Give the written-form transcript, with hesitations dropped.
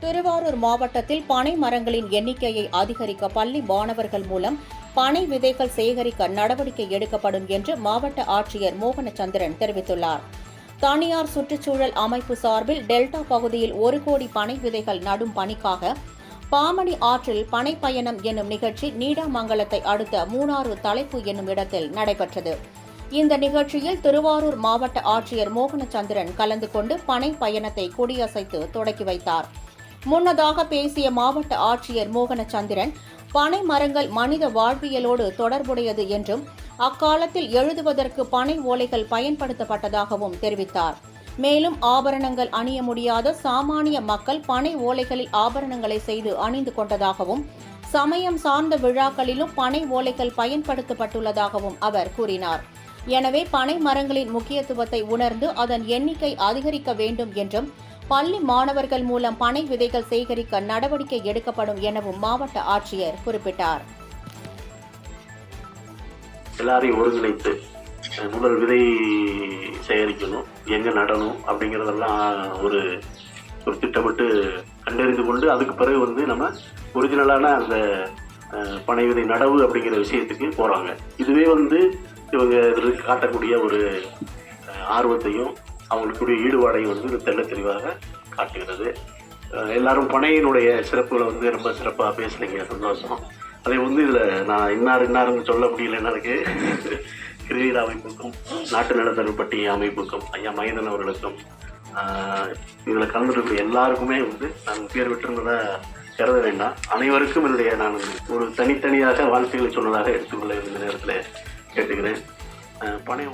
திருவாரூர் மாவட்டத்தில் பனை மரங்களின் எண்ணிக்கையை அதிகரிக்க பள்ளி மாணவர்கள் மூலம் பனை விதைகள் சேகரிக்க நடவடிக்கை எடுக்கப்படும் என்று மாவட்ட ஆட்சியர் மோகனச்சந்திரன் தெரிவித்துள்ளார். தனியார் சுற்றுச்சூழல் அமைப்பு சார்பில் டெல்டா பகுதியில் 1 கோடி பனை விதைகள் நடும் பணிக்காக பாமணி ஆற்றில் பனை பயணம் என்னும் நிகழ்ச்சி நீடாமங்கலத்தை அடுத்த மூணாறு தலைப்பு என்னும் இடத்தில் நடைபெற்றது. இந்த நிகழ்ச்சியில் திருவாரூர் மாவட்ட ஆட்சியர் மோகனச்சந்திரன் கலந்து கொண்டு பனை பயணத்தை கொடியசைத்து தொடக்கி வைத்தார். முன்னதாக பேசிய மாவட்ட ஆட்சியர் மோகனச்சந்திரன், பனை மரங்கள் மனித வாழ்வியலோடு தொடர்புடையது என்றும் அக்காலத்தில் எழுதுவதற்கு பனை ஓலைகள் பயன்படுத்தப்பட்டதாகவும் தெரிவித்தார். மேலும் ஆபரணங்கள் அணிய முடியாத சாமானிய மக்கள் பனை ஓலைகளில் ஆபரணங்களை செய்து அணிந்து கொண்டதாகவும் சமயம் சார்ந்த விழாக்களிலும் பனை ஓலைகள் பயன்படுத்தப்பட்டுள்ளதாகவும் அவர் கூறினார். எனவே பனை மரங்களின் முக்கியத்துவத்தை உணர்ந்து அதன் எண்ணிக்கை அதிகரிக்க வேண்டும் என்றும் பள்ளி மாணவர்கள் மூலம் பனை விதைகள் சேகரிக்க நடவடிக்கை எடுக்கப்படும் எனவும் மாவட்ட ஆட்சியர் குறிப்பிட்டார். எல்லாரையும் ஒருங்கிணைத்து முதல் விதை சேகரிக்கணும், எங்க நடணும் அப்படிங்கிறதெல்லாம் ஒரு திட்டமிட்டு கண்டறிந்து கொண்டு அதுக்கு பிறகு நம்ம ஒரிஜினலான அந்த பனை விதை நடவு அப்படிங்கிற விஷயத்துக்கு போறாங்க. இதுவே இவங்க காட்டக்கூடிய ஒரு ஆர்வத்தையும் அவங்களுக்குடைய ஈடுபாடையும் தெள்ள தெளிவாக காட்டுகிறது. எல்லாரும் பனையினுடைய சிறப்புகளை ரொம்ப சிறப்பாக பேசுனீங்க, சந்தோஷம். அதை இதில் நான் இன்னாருன்னு சொல்ல முடியல. எனக்கு கிருவீர அமைப்புக்கும் நாட்டு நலத்தருப்பட்டி அமைப்புக்கும் ஐயா மைதன் அவர்களுக்கும் இதில் கலந்துருக்கிற எல்லாருக்குமே நான் பேர் விட்டுருந்ததை கருத வேண்டாம். அனைவருக்கும் என்னுடைய நான் ஒரு தனித்தனியாக வாழ்க்கைகளை சொன்னதாக எடுத்துக்கொள்ள இந்த நேரத்தில் கேட்டுக்கிறேன். பனை